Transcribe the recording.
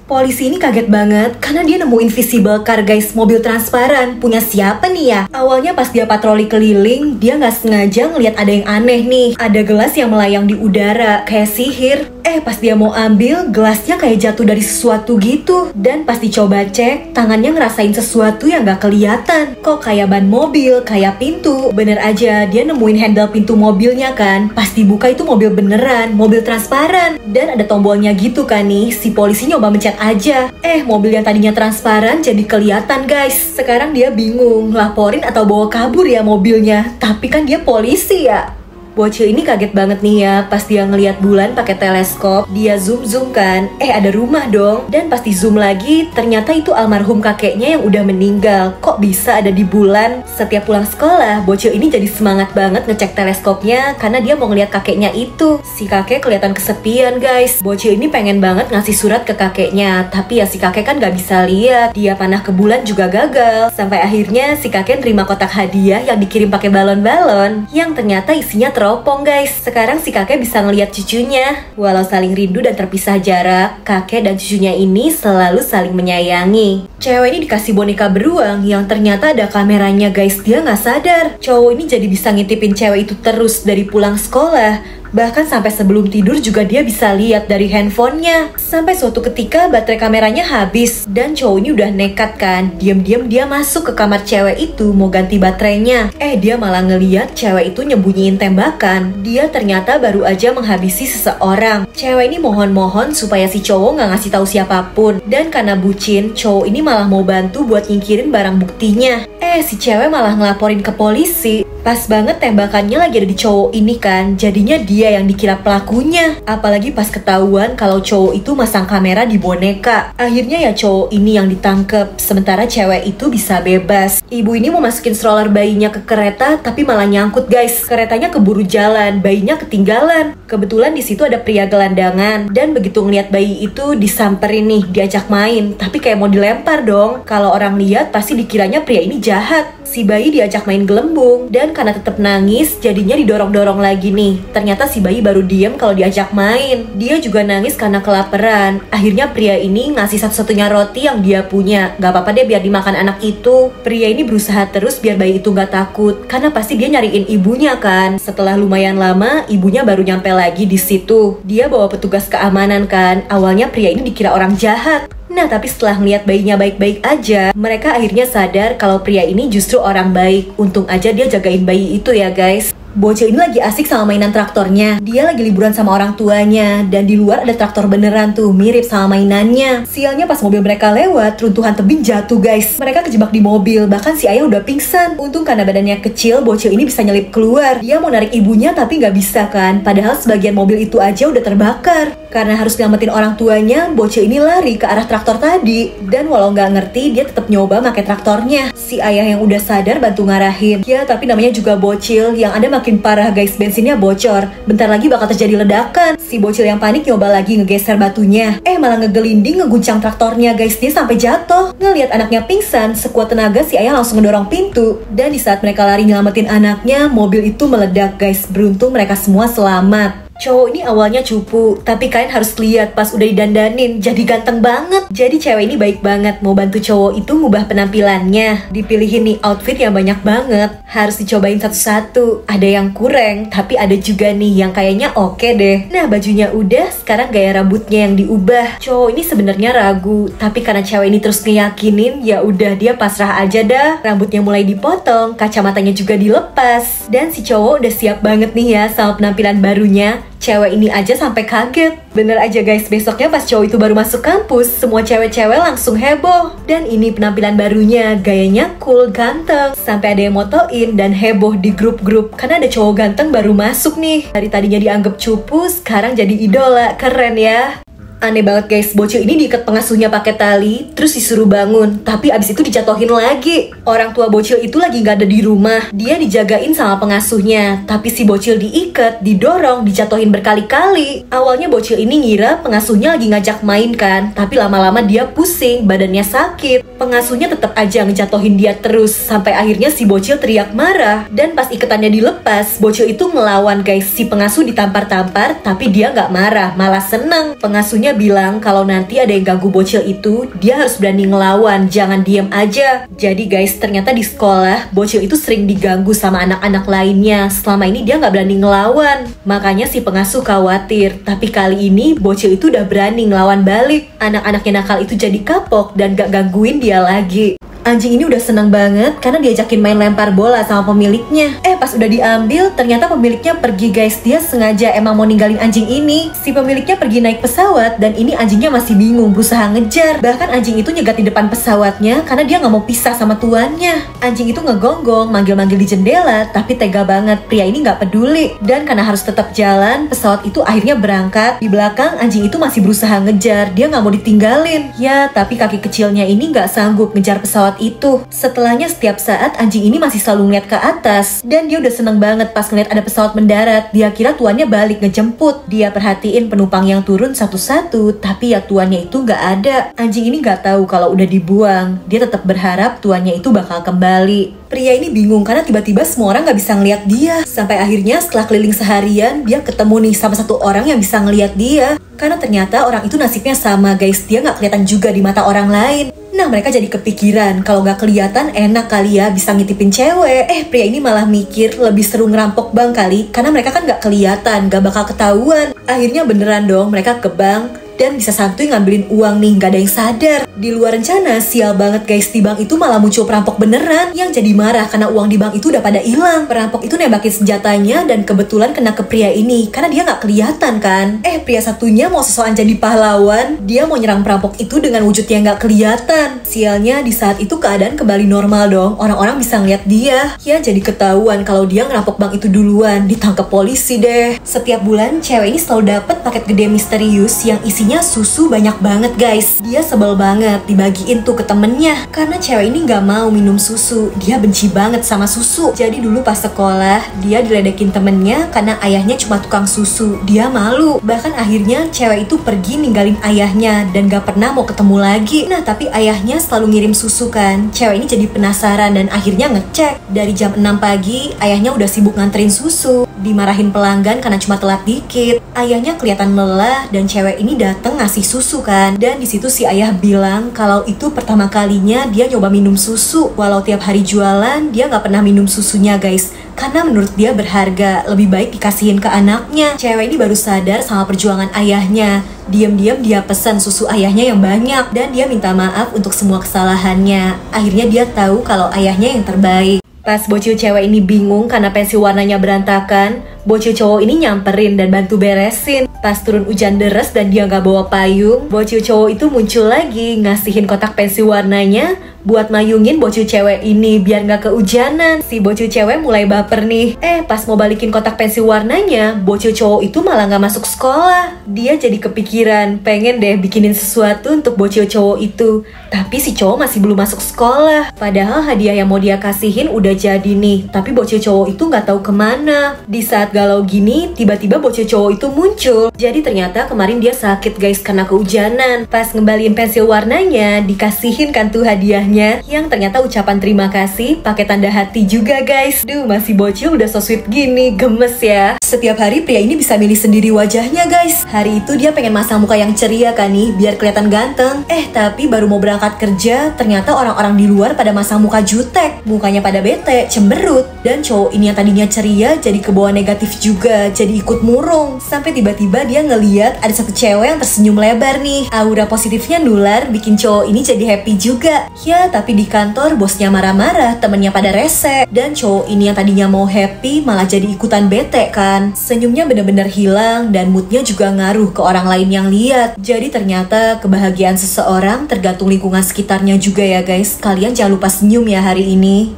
Polisi ini kaget banget karena dia nemu invisible car guys, mobil transparan. Punya siapa nih ya? Awalnya pas dia patroli keliling, dia nggak sengaja ngeliat ada yang aneh nih. Ada gelas yang melayang di udara, kayak sihir. Pas dia mau ambil, gelasnya kayak jatuh dari sesuatu gitu. Dan pas dicoba cek, tangannya ngerasain sesuatu yang nggak kelihatan. Kok kayak ban mobil, kayak pintu. Bener aja, dia nemuin handle pintu mobilnya kan. Pas dibuka itu mobil beneran, mobil transparan. Dan ada tombolnya gitu kan nih, si polisi nyoba mencet aja. Mobil yang tadinya transparan jadi kelihatan guys. Sekarang dia bingung, laporin atau bawa kabur ya mobilnya. Tapi kan dia polisi ya. Bocil ini kaget banget nih ya, pas dia ngelihat bulan pakai teleskop, dia zoom kan, ada rumah dong. Dan pas di zoom lagi, ternyata itu almarhum kakeknya yang udah meninggal. Kok bisa ada di bulan? Setiap pulang sekolah, Bocil ini jadi semangat banget ngecek teleskopnya karena dia mau ngeliat kakeknya itu. Si kakek kelihatan kesepian guys. Bocil ini pengen banget ngasih surat ke kakeknya, tapi ya si kakek kan gak bisa lihat. Dia panah ke bulan juga gagal. Sampai akhirnya si kakek terima kotak hadiah yang dikirim pakai balon-balon, yang ternyata isinya teropong guys. Sekarang si kakek bisa ngeliat cucunya. Walau saling rindu dan terpisah jarak, kakek dan cucunya ini selalu saling menyayangi. Cewek ini dikasih boneka beruang yang ternyata ada kameranya guys. Dia nggak sadar. Cowok ini jadi bisa ngintipin cewek itu terus dari pulang sekolah. Bahkan sampai sebelum tidur juga dia bisa lihat dari handphonenya. Sampai suatu ketika baterai kameranya habis dan cowok ini udah nekat kan. Diam-diam dia masuk ke kamar cewek itu mau ganti baterainya. Dia malah ngeliat cewek itu nyembunyiin tembakan. Dia ternyata baru aja menghabisi seseorang. Cewek ini mohon-mohon supaya si cowok nggak ngasih tahu siapapun. Dan karena bucin, cowok ini malah mau bantu buat nyingkirin barang buktinya. Si cewek malah ngelaporin ke polisi. Pas banget tembakannya lagi ada di cowok ini kan. Jadinya dia yang dikira pelakunya. Apalagi pas ketahuan kalau cowok itu masang kamera di boneka. Akhirnya ya cowok ini yang ditangkep. Sementara cewek itu bisa bebas. Ibu ini mau masukin stroller bayinya ke kereta, tapi malah nyangkut guys. Keretanya keburu jalan, bayinya ketinggalan. Kebetulan di situ ada pria gelandangan. Dan begitu ngeliat bayi itu disamperin nih, diajak main. Tapi kayak mau dilempar dong. Kalau orang lihat pasti dikiranya pria ini jahat. Si bayi diajak main gelembung. Dan karena tetap nangis, jadinya didorong-dorong lagi nih. Ternyata si bayi baru diem kalau diajak main. Dia juga nangis karena kelaparan. Akhirnya pria ini ngasih satu-satunya roti yang dia punya. Gak apa-apa deh biar dimakan anak itu. Pria ini berusaha terus biar bayi itu gak takut. Karena pasti dia nyariin ibunya kan. Setelah lumayan lama, ibunya baru nyampe lagi di situ. Dia bawa petugas keamanan kan. Awalnya pria ini dikira orang jahat. Nah, tapi setelah melihat bayinya baik-baik aja, mereka akhirnya sadar kalau pria ini justru orang baik. Untung aja dia jagain bayi itu ya guys. Bocil ini lagi asik sama mainan traktornya. Dia lagi liburan sama orang tuanya. Dan di luar ada traktor beneran tuh, mirip sama mainannya. Sialnya pas mobil mereka lewat, runtuhan tebing jatuh guys. Mereka kejebak di mobil, bahkan si ayah udah pingsan. Untung karena badannya kecil, Bocil ini bisa nyelip keluar. Dia mau narik ibunya tapi nggak bisa kan. Padahal sebagian mobil itu aja udah terbakar. Karena harus nyelamatin orang tuanya, Bocil ini lari ke arah traktor tadi. Dan walau nggak ngerti, dia tetap nyoba pakai traktornya. Si ayah yang udah sadar bantu ngarahin. Ya tapi namanya juga Bocil, yang ada makin parah guys, bensinnya bocor. Bentar lagi bakal terjadi ledakan. Si Bocil yang panik nyoba lagi ngegeser batunya. Malah ngegelinding ngeguncang traktornya guys. Dia sampai jatuh. Ngeliat anaknya pingsan, sekuat tenaga si ayah langsung ngedorong pintu. Dan di saat mereka lari nyelamatin anaknya, mobil itu meledak guys. Beruntung mereka semua selamat. Cowok ini awalnya cupu, tapi kalian harus lihat pas udah didandanin, jadi ganteng banget. Jadi cewek ini baik banget, mau bantu cowok itu ngubah penampilannya. Dipilihin nih outfit yang banyak banget, harus dicobain satu-satu. Ada yang kurang, tapi ada juga nih yang kayaknya oke deh. Nah bajunya udah, sekarang gaya rambutnya yang diubah. Cowok ini sebenarnya ragu, tapi karena cewek ini terus ngeyakinin, ya udah dia pasrah aja dah. Rambutnya mulai dipotong, kacamatanya juga dilepas. Dan si cowok udah siap banget nih ya sama penampilan barunya. Cewek ini aja sampai kaget. Bener aja guys, besoknya pas cowok itu baru masuk kampus, semua cewek-cewek langsung heboh. Dan ini penampilan barunya, gayanya cool, ganteng. Sampai ada yang motoin dan heboh di grup-grup karena ada cowok ganteng baru masuk nih. Dari tadinya dianggap cupu, sekarang jadi idola. Keren ya. Aneh banget guys, Bocil ini diikat pengasuhnya pakai tali, terus disuruh bangun, tapi abis itu dijatuhin lagi. Orang tua Bocil itu lagi nggak ada di rumah, dia dijagain sama pengasuhnya, tapi si Bocil diikat, didorong, dijatuhin berkali-kali. Awalnya Bocil ini ngira pengasuhnya lagi ngajak main kan, tapi lama-lama dia pusing, badannya sakit. Pengasuhnya tetap aja ngejatuhin dia terus, sampai akhirnya si Bocil teriak marah. Dan pas ikatannya dilepas, Bocil itu ngelawan guys. Si pengasuh ditampar-tampar, tapi dia nggak marah, malah seneng. Pengasuhnya bosnya bilang kalau nanti ada yang ganggu bocil itu, dia harus berani ngelawan, jangan diem aja. Jadi guys, ternyata di sekolah, bocil itu sering diganggu sama anak-anak lainnya. Selama ini dia nggak berani ngelawan. Makanya si pengasuh khawatir. Tapi kali ini, bocil itu udah berani ngelawan balik. Anak-anak yang nakal itu jadi kapok dan gak gangguin dia lagi. Anjing ini udah seneng banget karena diajakin main lempar bola sama pemiliknya. Pas udah diambil, ternyata pemiliknya pergi guys. Dia sengaja emang mau ninggalin anjing ini. Si pemiliknya pergi naik pesawat dan ini anjingnya masih bingung berusaha ngejar. Bahkan anjing itu nyegat di depan pesawatnya karena dia nggak mau pisah sama tuannya. Anjing itu ngegonggong, manggil-manggil di jendela, tapi tega banget. Pria ini nggak peduli. Dan karena harus tetap jalan, pesawat itu akhirnya berangkat. Di belakang, anjing itu masih berusaha ngejar. Dia nggak mau ditinggalin. Ya, tapi kaki kecilnya ini nggak sanggup ngejar pesawat itu. Setelahnya setiap saat anjing ini masih selalu ngeliat ke atas dan dia udah seneng banget pas ngeliat ada pesawat mendarat. Dia kira tuannya balik ngejemput. Dia perhatiin penumpang yang turun satu-satu, tapi ya tuannya itu nggak ada. Anjing ini nggak tahu kalau udah dibuang. Dia tetap berharap tuannya itu bakal kembali. Pria ini bingung karena tiba-tiba semua orang nggak bisa ngeliat dia. Sampai akhirnya setelah keliling seharian, dia ketemu nih sama satu orang yang bisa ngeliat dia. Karena ternyata orang itu nasibnya sama guys. Dia nggak kelihatan juga di mata orang lain. Nah, mereka jadi kepikiran, kalau gak kelihatan enak kali ya bisa ngitipin cewek. Pria ini malah mikir lebih seru ngerampok bank kali, karena mereka kan gak kelihatan, gak bakal ketahuan. Akhirnya beneran dong, mereka ke bank dan bisa santuy ngambilin uang nih, gak ada yang sadar. Di luar rencana, sial banget guys, di bank itu malah muncul perampok beneran yang jadi marah karena uang di bank itu udah pada hilang. Perampok itu nembakin senjatanya dan kebetulan kena ke pria ini karena dia gak kelihatan kan. Pria satunya mau sesuatu jadi pahlawan, dia mau nyerang perampok itu dengan wujud yang gak kelihatan. Sialnya di saat itu keadaan kembali normal dong, orang-orang bisa ngeliat dia. Ya jadi ketahuan kalau dia ngerampok bank itu duluan, ditangkap polisi deh. Setiap bulan cewek ini selalu dapet paket gede misterius yang isinya susu banyak banget guys. Dia sebel banget dibagiin tuh ke temennya karena cewek ini gak mau minum susu. Dia benci banget sama susu. Jadi dulu pas sekolah dia diledekin temennya karena ayahnya cuma tukang susu. Dia malu. Bahkan akhirnya cewek itu pergi ninggalin ayahnya dan gak pernah mau ketemu lagi. Nah tapi ayahnya selalu ngirim susu kan. Cewek ini jadi penasaran dan akhirnya ngecek. Dari jam 6 pagi ayahnya udah sibuk nganterin susu. Dimarahin pelanggan karena cuma telat dikit. Ayahnya kelihatan lelah dan cewek ini datang ngasih susu kan. Dan disitu si ayah bilang kalau itu pertama kalinya dia nyoba minum susu. Walau tiap hari jualan dia nggak pernah minum susunya guys, karena menurut dia berharga, lebih baik dikasihin ke anaknya. Cewek ini baru sadar sama perjuangan ayahnya. Diam-diam dia pesan susu ayahnya yang banyak dan dia minta maaf untuk semua kesalahannya. Akhirnya dia tahu kalau ayahnya yang terbaik. Pas bocil cewek ini bingung karena pensil warnanya berantakan, bocil cowok ini nyamperin dan bantu beresin. Pas turun hujan deras dan dia gak bawa payung, bocil cowok itu muncul lagi ngasihin kotak pensil warnanya buat mayungin bocil cewek ini biar gak kehujanan. Si bocil cewek mulai baper nih. Pas mau balikin kotak pensil warnanya, bocil cowok itu malah gak masuk sekolah. Dia jadi kepikiran, pengen deh bikinin sesuatu untuk bocil cowok itu. Tapi si cowok masih belum masuk sekolah. Padahal hadiah yang mau dia kasihin udah jadi nih. Tapi bocil cowok itu gak tahu kemana. Di saat galau gini, tiba-tiba bocil cowok itu muncul. Jadi ternyata kemarin dia sakit guys karena kehujanan. Pas ngembaliin pensil warnanya, dikasihin kan tuh hadiahnya, yang ternyata ucapan terima kasih pakai tanda hati juga guys. Duh, masih bocil udah so sweet gini, gemes ya. Setiap hari pria ini bisa milih sendiri wajahnya guys. Hari itu dia pengen masang muka yang ceria kan nih, biar kelihatan ganteng. Tapi baru mau berangkat kerja, ternyata orang-orang di luar pada masang muka jutek. Mukanya pada bete, cemberut. Dan cowok ini yang tadinya ceria jadi kebawa negatif juga, jadi ikut murung. Sampai tiba-tiba dia ngeliat ada satu cewek yang tersenyum lebar nih. Aura positifnya nular, bikin cowok ini jadi happy juga. Ya, tapi di kantor bosnya marah-marah, temennya pada rese. Dan cowok ini yang tadinya mau happy malah jadi ikutan bete kan. Senyumnya bener-bener hilang dan moodnya juga ngaruh ke orang lain yang lihat. Jadi ternyata kebahagiaan seseorang tergantung lingkungan sekitarnya juga ya guys. Kalian jangan lupa senyum ya hari ini.